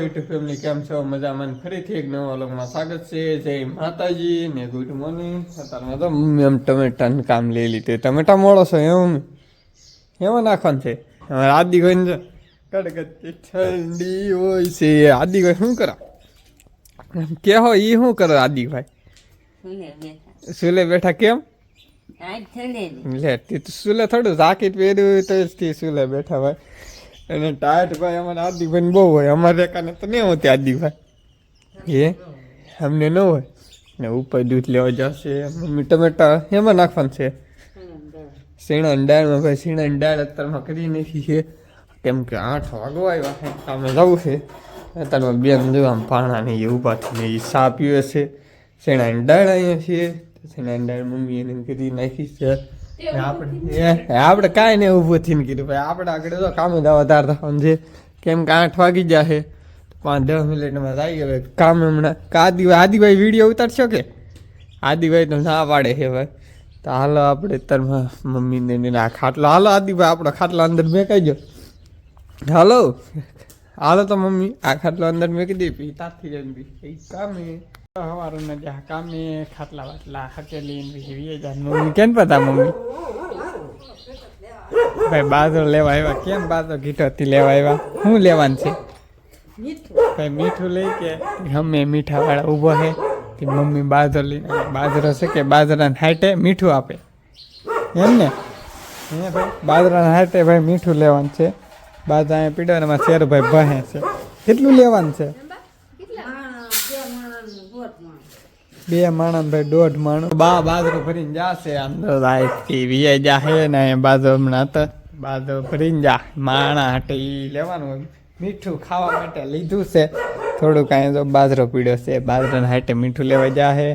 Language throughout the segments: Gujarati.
યુટ્યુબ ફેમિલી કેમ છો મજામાં ફરીથી એક નવા વ્લોગમાં સ્વાગત છે જય માતાજી ને ગુડ મોર્નિંગ અત્યારમાં તો મમ્મી આમ ટમેટાનું કામ લઈ લીધું ટમેટા મોળો છો એમ એમાં નાખવાનું છે અમારે આદિ ભાઈ કડકતી ઠંડી હોય છે આદિભાઈ શું કરો કે હો એ શું કરો આદિભાઈ સુલે બેઠા કેમ લે સુલે થોડું જાકીટ પહેર્યું તો સુલે બેઠા ભાઈ અને ટાયટ ભાઈ અમારે આદિભાઈ બહુ હોય અમારે કાને તો નહીં હોતી આદિભાઈ એ અમને ન હોય ને ઉપર દૂધ લેવા જશે મમ્મી ટમેટા એમાં નાખવાનું છે શીણા દાળમાં ભાઈ શીણા દાળ અત્યારમાં કરી નાખી છે કેમ કે 8 વાગવા આવ્યા કામે જવું છે અત્યારમાં બેન જો આમ પાણા નહીં ઊભા થઈને એ સા પીવે છે શીણા દાળ અહીંયા છીએ શીણા દાળ મમ્મી એને કરી નાખી છે આપણે કાંઈ નહીં ઊભું થઈને કીધું ભાઈ આપણે આગળ તો કામે જવા તાર થવાનું છે કેમ કે 8 વાગી જશે 5-10 મિનિટમાં આવી ગયો કામ હમણાં આદિભાઈ વિડીયો ઉતારશો કે આદિભાઈ તો ના પાડે છે ભાઈ તો હાલો આપણે તારમાં મમ્મીને આ ખાટલો હાલો આદિભાઈ આપણો ખાટલો અંદર મેકાઈ ગયો હાલો હાલો તો મમ્મી આ ખાટલો અંદર મેકી દે પી તાથી જઈ કામે સવારના જ્યાં કામે ખાટલા વાટલા હકેલી મમ્મી કેમ પતા મમ્મી ભાઈ બાજરો લેવા આવ્યા કેમ બાજરો ઘીટોથી લેવા આવ્યા શું લેવાનું છે ભાઈ મીઠું લઈ કે ગમે મીઠા વાળા ઊભો છે કે મમ્મી બાજરો લઈને બાજરો છે કે બાજરાના હાટે મીઠું આપે એમ ને હે ભાઈ બાજરાના હાટે ભાઈ મીઠું લેવાનું છે બાજરા અહીંયા પીડવામાં શેરભાઈ ભહે છે કેટલું લેવાનું છે 2 માણસ ભાઈ 1.5 માણસ બાજરો ભરીને જાશે અંદર વીએ જાહે ને બાજરો હમણાં તો બાજરો ભરીને જા માણા હાટે એ લેવાનું હોય મીઠું ખાવા માટે લીધું છે થોડું કાંઈ તો બાજરો પીડ્યો છે બાજરાના હાટે મીઠું લેવા જાહે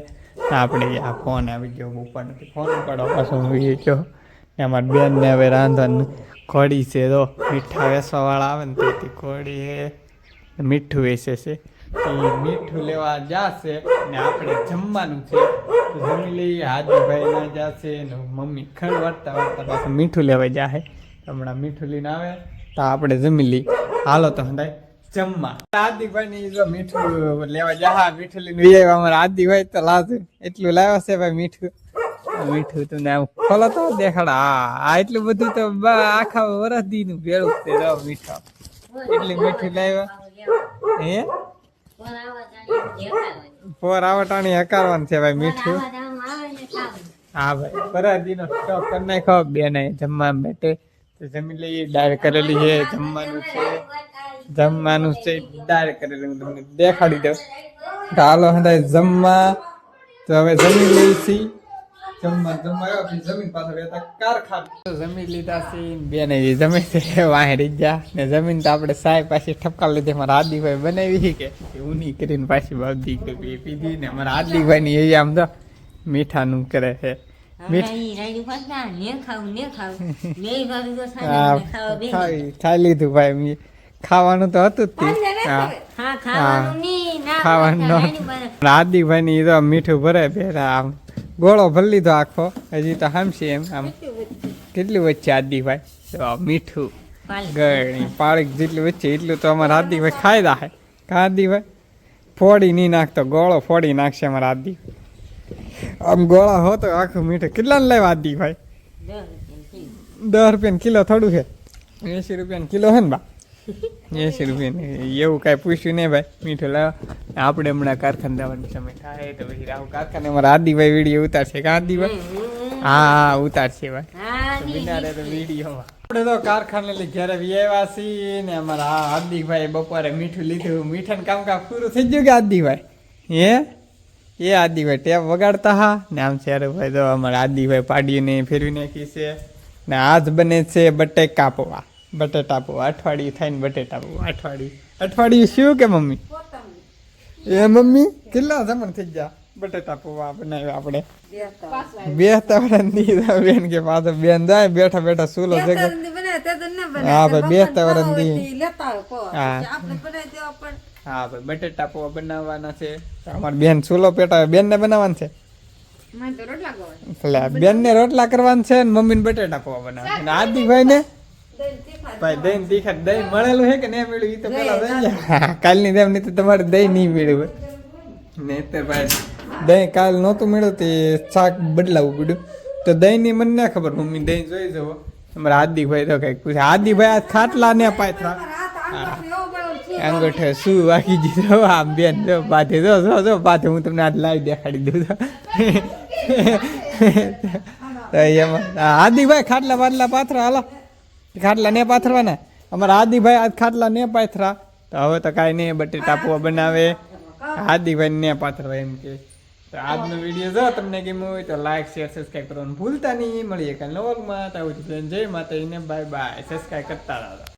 આપણે આ ફોન આવી ગયો ઉપર નથી ફોન ઉપાડો પાછો વીએ ગયો અમારી બેનને હવે રાંધવાનું ઘોડી છે તો મીઠા વેસવાવાળા આવે ને તેથી ઘોડી છે મીઠું વેચે છે એ મીઠું લેવા જશે ને આપણે જમવાનું છે તો જમી લઈએ હાજીભાઈ ના જશે ને મમ્મી ખડ વાટતા વાટતા પાછું મીઠું લેવા જાહે હમણાં મીઠું લઈને આવે તો આપણે જમી લઈએ હાલો તો હંધાય જમવા આદિભાઈ ની જો મીઠું લેવા જા મીઠું લઈને આવ્યા અમારા આદિભાઈ તો લાજ એટલું લાવ્યા છે ભાઈ મીઠું તમને આમ ખોલો તો દેખાડ આ એટલું બધું તો આખા વરસ દી નું ભેળું છે મીઠા એટલું મીઠું લાવ્યા હે પોર આવટાણી હકારવાનું છે ભાઈ મીઠું હા ભાઈ પરાધી નો સ્ટોક કરી નાખો બેને જમવા બેઠે તો જમી લઈએ દાળ કરેલી છે જમવાનું છે દાળ કરેલી હું તમને દેખાડી દઉં હાલો હંધાય જમવા તો હવે જમી લઈ છી જમીન પાછળ કારખાના જમીન લીધા છે બેને જમીન છે વાહરી ગયા ને જમીન તો આપણે સાય પાછી ઠપકા લીધી મારા આદિભાઈ બનાવી કે ઊની કરીને પાછી બાબધી પીધી ને અમારા આદિભાઈ ની એ આમ તો મીઠાનું કરે છે ખાઈ લીધું ભાઈ ખાવાનું તો હતું જ ખાવાનું આદિભાઈ ની તો મીઠું ભરે ભેરા આમ ગોળો ભરી લીધો આખો હજી તો હામશી એમ આમ કેટલું વચ્ચે આદિભાઈ મીઠું ગળણી પાળીક જેટલું વચ્ચે એટલું તો અમારા આદિભાઈ ખાઈ દાહે કા આદિભાઈ ફોડી નહીં નાખતો ગોળો ફોડી નાખશે અમારા આદિભાઈ આમ ગોળા હો તો આખું મીઠું કેટલા લેવા આદિભાઈ 10 રૂપિયા કિલો થોડું છે 80 રૂપિયા કિલો છે ને બા 80 રૂપિયા એવું કાંઈ પૂછ્યું નહીં ભાઈ મીઠું લાવો આપણે હમણાં કારખાને જવાનો સમય થાય તો પછી આવું કારખાને અમારા આદિભાઈ વિડીયો ઉતારશે કા આદિભાઈ હા ઉતારશે ભાઈ બિનારે તો વિડીયોમાં આપણે તો કારખાને લઈ ઘરે આવ્યા છીએ ને અમારા હાર્દિકભાઈ બપોરે મીઠું લીધું મીઠાનું કામકાજ પૂરું થઈ ગયું કે આદિભાઈ એ આદિભાઈ ટેપ વગાડતા હા ને આમ છે ભાઈ તો અમારા આદિભાઈ પાડીને ફેરવી નાખી છે ને આજ બને છે બટેકા પૌવા બટેટા પૌવા અઠવાડિયું થાય ને બટેટા પૌવા અઠવાડિયું શું કે મમ્મી એ મમ્મી કેટલા જમણ થઈ ગયા બટેટા પૌવા બનાવ્યા આપણે 2 વર્ષ બેન કે પાછો બેન જાય બેઠા બેઠા સુલો જગ્યા હા ભાઈ 2 વર્ષ હા ભાઈ બટેટા પૌવા બનાવવાના છે અમારી બેન સુલો પેટા બેન ને બનાવવાનું છે બેન ને રોટલા કરવાના છે ને મમ્મી ને બટેટા પૌવા બનાવવાના આદિભાઈ ને ભાઈ દહીં તીખા દહીં મળેલું છે કે નહીં મળ્યું એ તો પેલા દહીં કાલની જેમ નહીં તો તમારે દહીં નહીં મળ્યું નહીં તો ભાઈ દહીં કાલ નહોતું મળ્યું તે શાક બદલાવવું પડ્યું તો દહીં ની મને ના ખબર મમ્મી દહીં જોઈ જવો અમારા હાર્દિકભાઈ તો કઈક પૂછે હાર્દિકભાઈ આ ખાટલા ને પાથરા અંગૂઠે શું વાગી દીધો આમ બેન જો બાથે જો બાથે હું તમને આજ લાવી દેખાડી દઉં તો એમાં હાર્દિકભાઈ ખાટલા બાટલા પાથરા હાલો ખાટલા ને પાથરવાના અમારા હાર્દિકભાઈ આજ ખાટલા ને પાથરા તો હવે તો કાંઈ નહીં બટેટા પૌવા બનાવે હાર્દિકભાઈ ને પાથરવા એમ કે તો આજનો વિડીયો જો તમને ગમ્યો હોય તો લાઈક શેર સબસ્ક્રાઈબ કરવાનું ભૂલતા નહીં મળીએ કાલે નવા વ્લોગમાં જય માતાજીને બાય બાય સબસ્ક્રાઈબ કરતા રહો.